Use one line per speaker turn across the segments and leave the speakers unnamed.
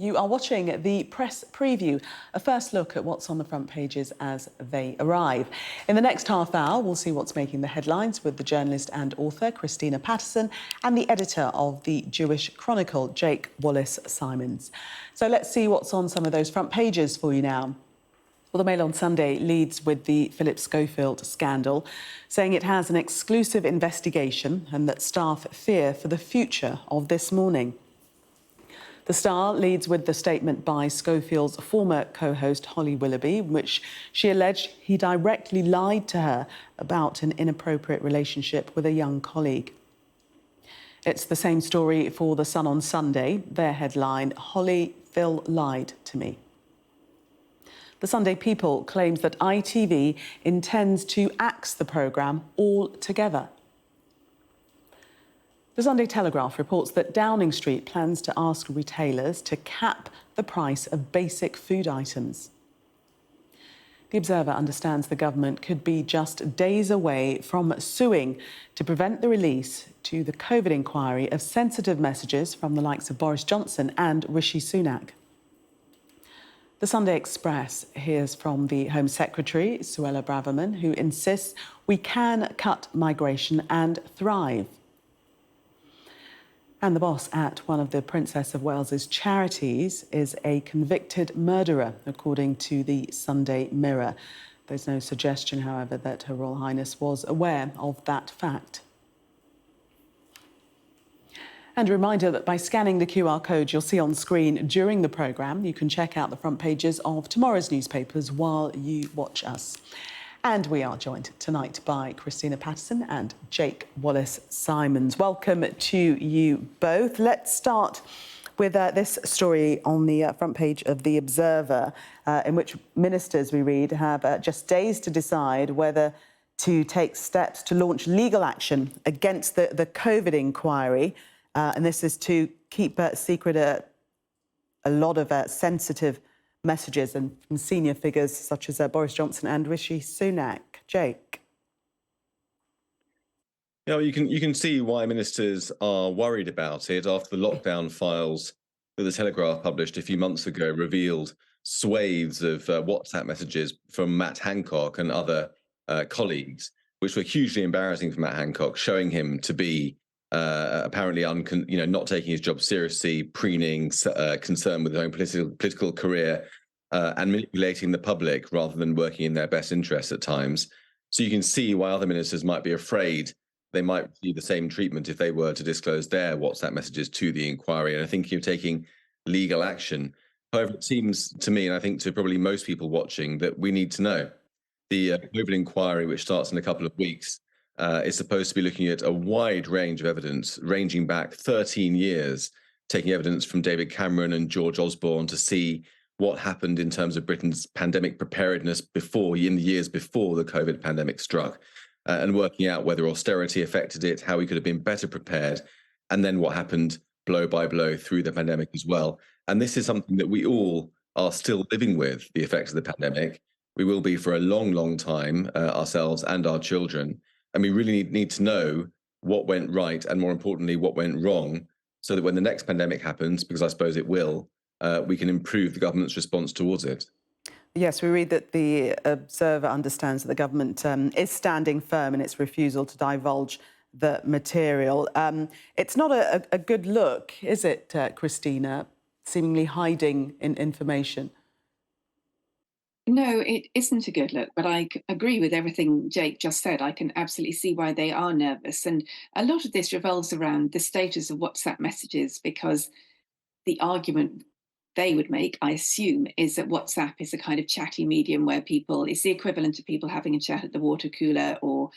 You are watching the press preview, a first look at what's on the front pages as they arrive. In the next half hour, we'll see what's making the headlines with the journalist and author Christina Patterson and the editor of the Jewish Chronicle, Wallis Simons. So let's see what's on some of those front pages for you now. Well, the Mail on Sunday leads with the Phillip Schofield scandal, saying it has an exclusive investigation and that staff fear for the future of This Morning. The Star leads with the statement by Schofield's former co-host Holly Willoughby, in which she alleged he directly lied to her about an inappropriate relationship with a young colleague. It's the same story for The Sun on Sunday. Their headline, Holly, Phil lied to me. The Sunday People claims that ITV intends to axe the programme altogether. The Sunday Telegraph reports that Downing Street plans to ask retailers to cap the price of basic food items. The Observer understands the government could be just days away from suing to prevent the release to the COVID inquiry of sensitive messages from the likes of Boris Johnson and Rishi Sunak. The Sunday Express hears from the Home Secretary, Suella Braverman, who insists we can cut migration and thrive. And the boss at one of the Princess of Wales's charities is a convicted murderer, according to the Sunday Mirror. There's no suggestion, however, that Her Royal Highness was aware of that fact. And a reminder that by scanning the QR code you'll see on screen during the programme, you can check out the front pages of tomorrow's newspapers while you watch us. And we are joined tonight by Christina Patterson and Wallis Simons. Welcome to you both. Let's start with this story on the front page of The Observer, in which ministers, we read, have just days to decide whether to take steps to launch legal action against the COVID inquiry. And this is to keep secret a lot of sensitive messages and from senior figures such as Boris Johnson and Rishi Sunak. Jake.
You know, you can see why ministers are worried about it after the lockdown files that the Telegraph published a few months ago revealed swathes of WhatsApp messages from Matt Hancock and other colleagues, which were hugely embarrassing for Matt Hancock, showing him to be apparently not taking his job seriously, preening, concerned with his own political career, and manipulating the public rather than working in their best interests at times. So you can see why other ministers might be afraid they might receive the same treatment if they were to disclose their WhatsApp messages to the inquiry. And I think you're taking legal action. However, it seems to me, and I think to probably most people watching, that we need to know. The COVID inquiry, which starts in a couple of weeks, is supposed to be looking at a wide range of evidence, ranging back 13 years, taking evidence from David Cameron and George Osborne to see what happened in terms of Britain's pandemic preparedness in the years before the COVID pandemic struck, and working out whether austerity affected it, how we could have been better prepared, and then what happened blow by blow through the pandemic as well. And this is something that we all are still living with, the effects of the pandemic. We will be for a long, long time, ourselves and our children. And we really need to know what went right and, more importantly, what went wrong, so that when the next pandemic happens, because I suppose it will, we can improve the government's response towards it.
Yes, we read that the Observer understands that the government is standing firm in its refusal to divulge the material. It's not a good look, is it, Christina, seemingly hiding information?
No, it isn't a good look, but I agree with everything Jake just said. I can absolutely see why they are nervous. And a lot of this revolves around the status of WhatsApp messages, because the argument they would make, I assume, is that WhatsApp is a kind of chatty medium where it's the equivalent of people having a chat at the water cooler or,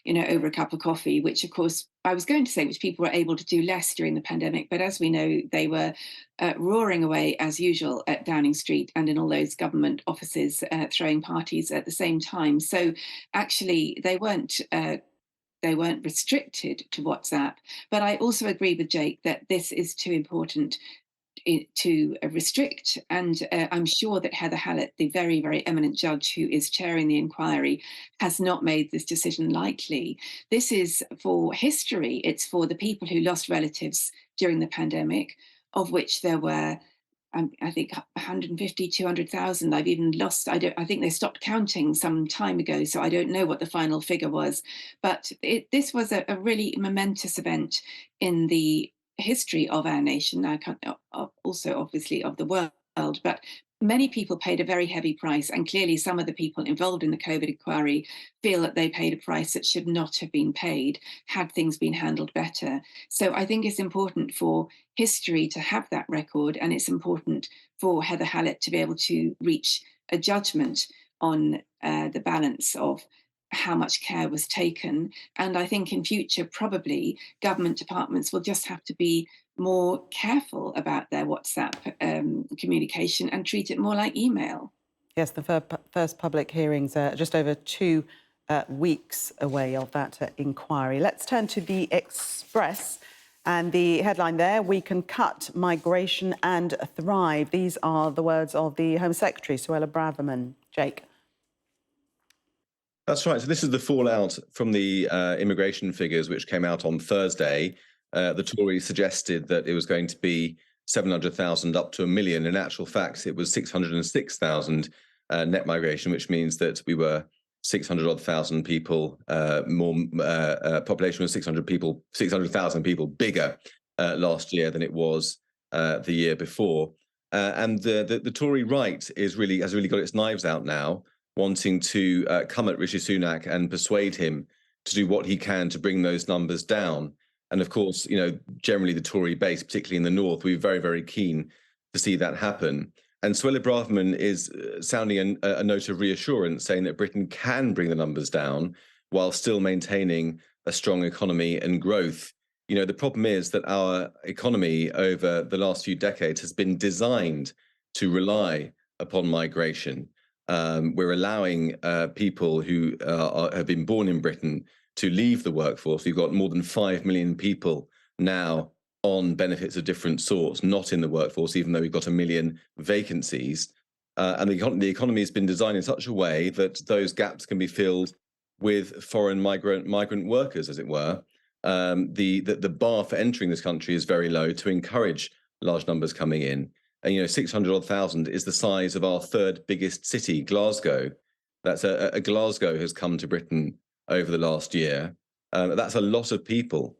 over a cup of coffee, which, of course, I was going to say, which people were able to do less during the pandemic. But as we know, they were roaring away as usual at Downing Street and in all those government offices, throwing parties at the same time. So actually, they weren't restricted to WhatsApp. But I also agree with Jake that this is too important to restrict. And I'm sure that Heather Hallett, the very, very eminent judge who is chairing the inquiry, has not made this decision lightly. This is for history. It's for the people who lost relatives during the pandemic, of which there were I think 150, 200,000. I've even lost, I think they stopped counting some time ago, so I don't know what the final figure was. But this was a really momentous event in the history of our nation, also obviously of the world, but many people paid a very heavy price, and clearly some of the people involved in the COVID inquiry feel that they paid a price that should not have been paid had things been handled better. So I think it's important for history to have that record, and it's important for Heather Hallett to be able to reach a judgment on the balance of how much care was taken. And I think in future, probably government departments will just have to be more careful about their WhatsApp communication and treat it more like email.
Yes, the first public hearings are just over 2 weeks away of that inquiry. Let's turn to the Express. And the headline there, "We can cut migration and thrive." These are the words of the Home Secretary, Suella Braverman. Jake.
That's right. So this is the fallout from the immigration figures, which came out on Thursday. The Tories suggested that it was going to be 700,000 up to 1 million. In actual fact, it was 606,000 net migration, which means that we were 600,000 people more. Population was 600,000 people bigger last year than it was the year before. And the Tory right has really got its knives out now, wanting to come at Rishi Sunak and persuade him to do what he can to bring those numbers down. And of course, generally the Tory base, particularly in the north, we're very, very keen to see that happen. And Suella Braverman is sounding a note of reassurance, saying that Britain can bring the numbers down while still maintaining a strong economy and growth. The problem is that our economy over the last few decades has been designed to rely upon migration. We're allowing people who have been born in Britain to leave the workforce. We've got more than 5 million people now on benefits of different sorts, not in the workforce, even though we've got 1 million vacancies. And the economy has been designed in such a way that those gaps can be filled with foreign migrant workers, as it were. The bar for entering this country is very low to encourage large numbers coming in. And 600,000 is the size of our third biggest city, Glasgow. That's a Glasgow has come to Britain over the last year. That's a lot of people.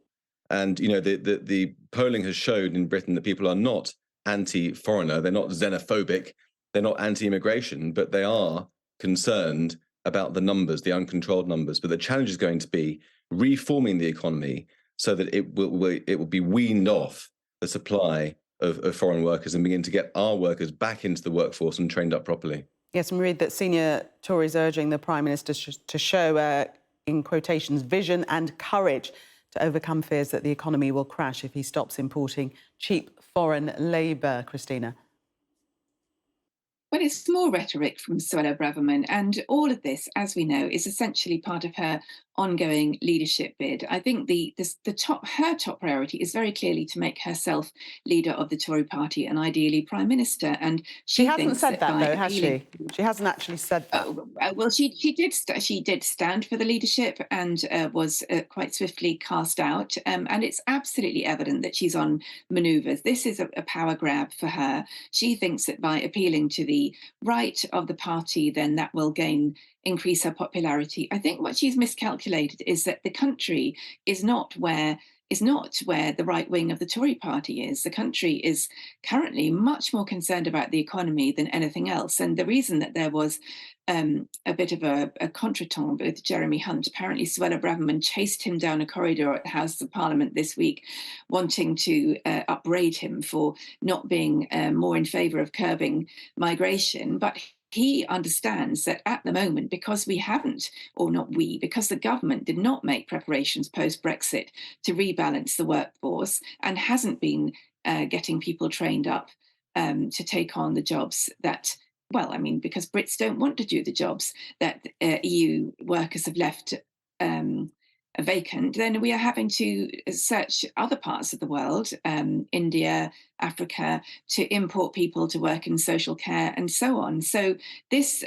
And the polling has shown in Britain that people are not anti-foreigner, they're not xenophobic, they're not anti-immigration, but they are concerned about the numbers, the uncontrolled numbers. But the challenge is going to be reforming the economy so that it will be weaned off the supply of foreign workers and begin to get our workers back into the workforce and trained up properly.
Yes, and we read that senior Tories urging the Prime Minister to show, in quotations, vision and courage to overcome fears that the economy will crash if he stops importing cheap foreign labour. Christina.
Well, it's more rhetoric from Suella Braverman, and all of this, as we know, is essentially part of her ongoing leadership bid. I think her top priority is very clearly to make herself leader of the Tory party and ideally Prime Minister. And
she hasn't said that, though, has she? She hasn't actually said that.
Well, she did stand for the leadership and was quite swiftly cast out. And it's absolutely evident that she's on manoeuvres. This is a power grab for her. She thinks that by appealing to the right of the party, then that will increase her popularity. I think what she's miscalculated is that the country is not where the right wing of the Tory party is. The country is currently much more concerned about the economy than anything else. And the reason that there was a bit of a contretemps with Jeremy Hunt, apparently Suella Braverman chased him down a corridor at the House of Parliament this week, wanting to upbraid him for not being more in favour of curbing migration. But he understands that at the moment, because because the government did not make preparations post-Brexit to rebalance the workforce and hasn't been getting people trained up to take on the jobs that, because Brits don't want to do the jobs that EU workers have left vacant, then we are having to search other parts of the world, India, Africa, to import people to work in social care and so on. So this,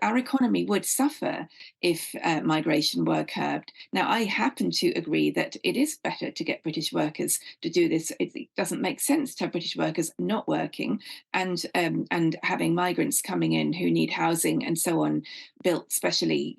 our economy would suffer if migration were curbed. Now, I happen to agree that it is better to get British workers to do this. It doesn't make sense to have British workers not working and having migrants coming in who need housing and so on built specially,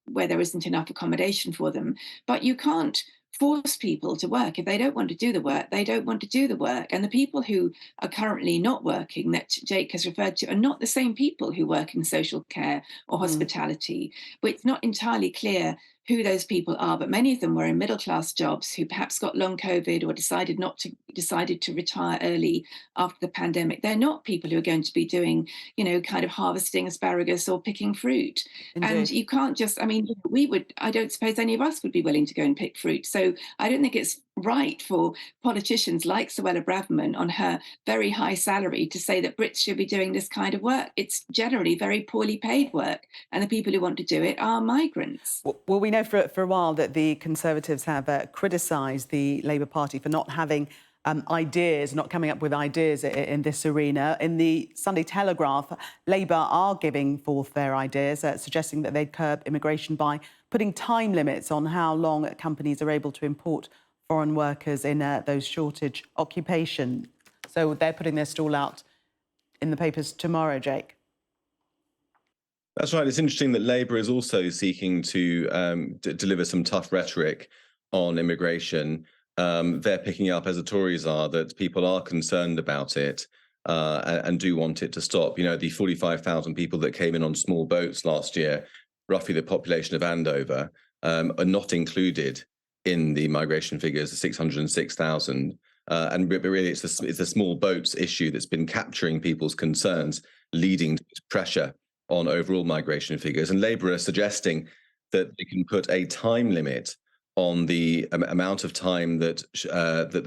where there isn't enough accommodation for them. But you can't force people to work. If they don't want to do the work, they don't want to do the work. And the people who are currently not working that Jake has referred to are not the same people who work in social care or hospitality. But it's not entirely clear who those people are, but many of them were in middle-class jobs who perhaps got long COVID or decided to retire early after the pandemic. They're not people who are going to be doing, kind of harvesting asparagus or picking fruit.
Indeed.
And you can't just, I don't suppose any of us would be willing to go and pick fruit. So I don't think it's right for politicians like Suella Braverman on her very high salary to say that Brits should be doing this kind of work. It's generally very poorly paid work, and the people who want to do it are migrants.
Well, we know for a while that the Conservatives have criticised the Labour Party for not having ideas, not coming up with ideas in this arena. In the Sunday Telegraph, Labour are giving forth their ideas, suggesting that they'd curb immigration by putting time limits on how long companies are able to import foreign workers in those shortage occupations. So they're putting their stall out in the papers tomorrow, Jake.
That's right. It's interesting that Labour is also seeking to deliver some tough rhetoric on immigration. They're picking up, as the Tories are, that people are concerned about it and do want it to stop. The 45,000 people that came in on small boats last year, roughly the population of Andover, are not included in the migration figures, the 606,000. And really, it's the small boats issue that's been capturing people's concerns, leading to pressure on overall migration figures. And Labour are suggesting that they can put a time limit on the amount of time that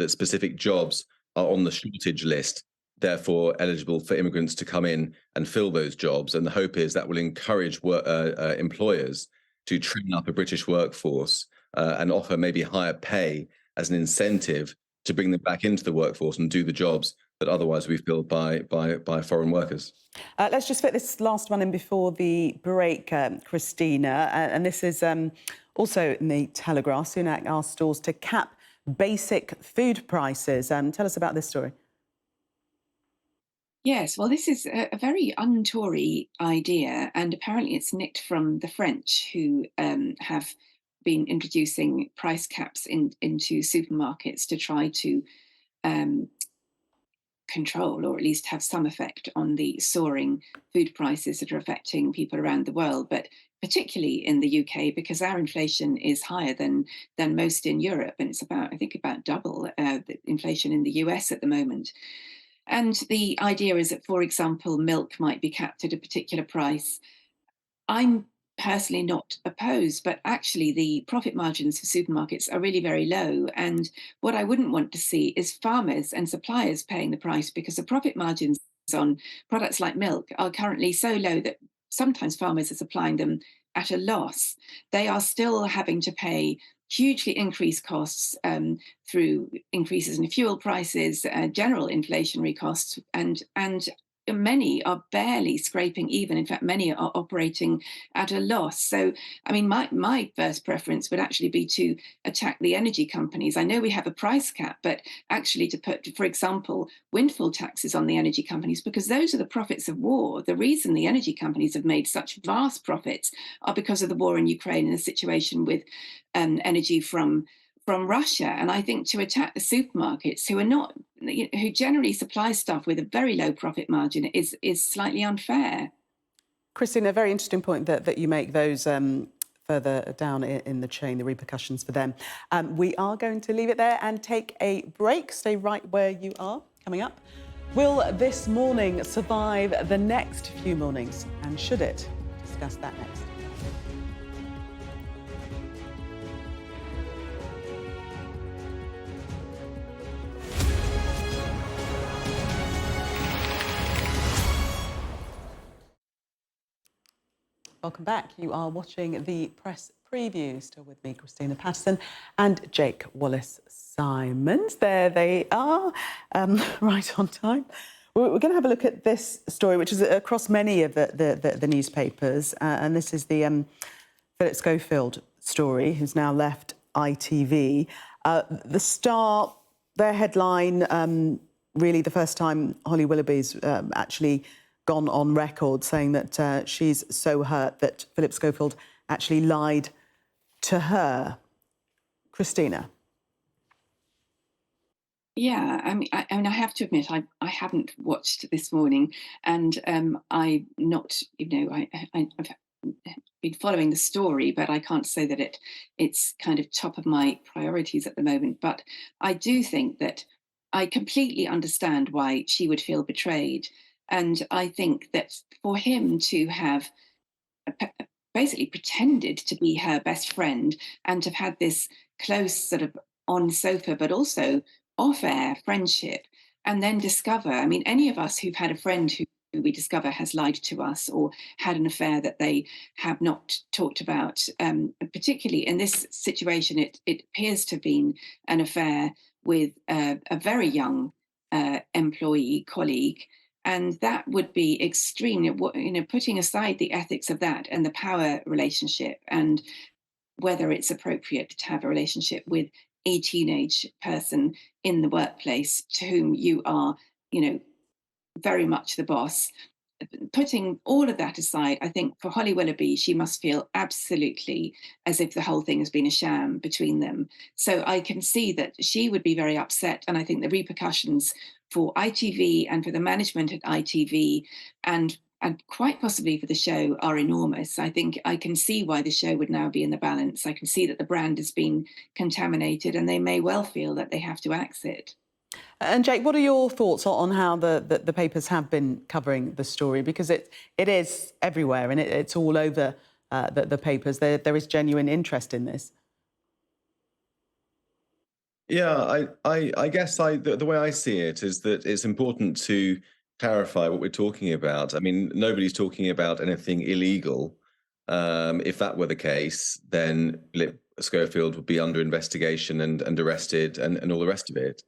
specific jobs are on the shortage list, therefore eligible for immigrants to come in and fill those jobs. And the hope is that will encourage employers to train up a British workforce and offer maybe higher pay as an incentive to bring them back into the workforce and do the jobs that otherwise would be filled by foreign workers.
Let's just fit this last one in before the break, Christina. And this is also in the Telegraph. Sunak asked stores to cap basic food prices. Tell us about this story.
Yes, well, this is a very un-Tory idea, and apparently it's nicked from the French, who have been introducing price caps into supermarkets to try to control, or at least have some effect on the soaring food prices that are affecting people around the world, but particularly in the UK, because our inflation is higher than most in Europe, and it's about double the inflation in the US at the moment. And the idea is that, for example, milk might be capped at a particular price. I'm personally not opposed, but actually the profit margins for supermarkets are really very low. And what I wouldn't want to see is farmers and suppliers paying the price, because the profit margins on products like milk are currently so low that sometimes farmers are supplying them at a loss. They are still having to pay hugely increased costs through increases in fuel prices, general inflationary costs, and many are barely scraping even. In fact, many are operating at a loss. So, my first preference would actually be to attack the energy companies. I know we have a price cap, but actually to put, for example, windfall taxes on the energy companies, because those are the profits of war. The reason the energy companies have made such vast profits are because of the war in Ukraine and the situation with energy from Russia. And I think to attack the supermarkets, who generally supply stuff with a very low profit margin, is slightly unfair.
Christina, a very interesting point that you make, those further down in the chain, the repercussions for them. We are going to leave it there and take a break. Stay right where you are. Coming up, will this morning survive the next few mornings? And should it? Discuss that next. Welcome back. You are watching the press preview. Still with me, Christina Patterson and Jake Wallis Simons. There they are, right on time. We're going to have a look at this story, which is across many of the newspapers, and this is the Phillip Schofield story, who's now left ITV. The Star, their headline, really the first time Holly Willoughby's actually gone on record saying that she's so hurt that Phillip Schofield actually lied to her. Christina.
Yeah, I have to admit, I haven't watched this morning, and I'm not, I've been following the story, but I can't say that it's kind of top of my priorities at the moment. But I do think that I completely understand why she would feel betrayed, and I think that for him to have basically pretended to be her best friend and to have had this close sort of on sofa, but also off air friendship, and then discover, I mean, any of us who've had a friend who we discover has lied to us or had an affair that they have not talked about, particularly in this situation, it appears to have been an affair with a very young employee, colleague. And that would be extremely, putting aside the ethics of that and the power relationship and whether it's appropriate to have a relationship with a teenage person in the workplace to whom you are, very much the boss. Putting all of that aside, I think for Holly Willoughby, she must feel absolutely as if the whole thing has been a sham between them. So I can see that she would be very upset. And I think the repercussions for ITV and for the management at ITV and quite possibly for the show are enormous. I think I can see why the show would now be in the balance. I can see that the brand has been contaminated and they may well feel that they have to exit.
And Jake, what are your thoughts on how the papers have been covering the story? Because it is everywhere and it's all over the papers. There is genuine interest in this.
Yeah, I guess the way I see it is that it's important to clarify what we're talking about. I mean, nobody's talking about anything illegal. If that were the case, then Phillip Schofield would be under investigation and arrested and all the rest of it.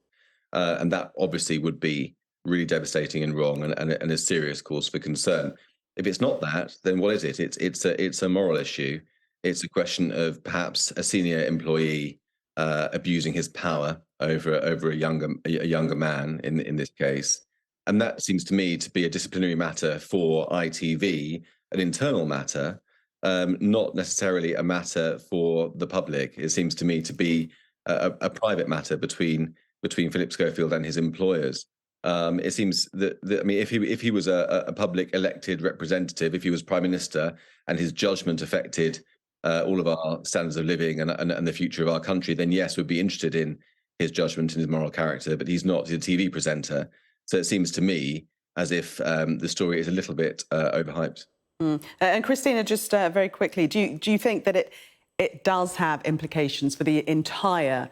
And that obviously would be really devastating and wrong and a serious cause for concern. If it's not that, then what is it? It's a moral issue. It's a question of perhaps a senior employee abusing his power over a younger man in this case, and that seems to me to be a disciplinary matter for ITV, an internal matter, not necessarily a matter for the public. It seems to me to be a private matter between Phillip Schofield and his employers. It seems that I mean, if he was a public elected representative, if he was prime minister, and his judgment affected all of our standards of living and the future of our country, then yes, we'd be interested in his judgment and his moral character. But he's not. He's a TV presenter, so it seems to me as if the story is a little bit overhyped.
And Christina, just very quickly, do you think that it does have implications for the entire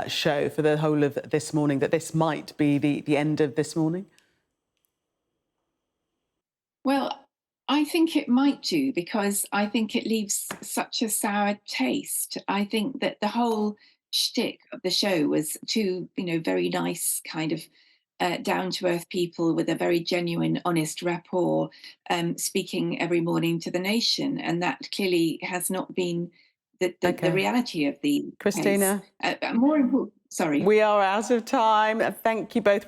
show, for the whole of this morning, that this might be the end of this morning?
Well, I think it might do because I think it leaves such a sour taste. I think that the whole shtick of the show was two, very nice kind of down to earth people with a very genuine, honest rapport, speaking every morning to the nation, and that clearly has not been the reality of the
Christina,
case. More important. Sorry,
we are out of time. Thank you both.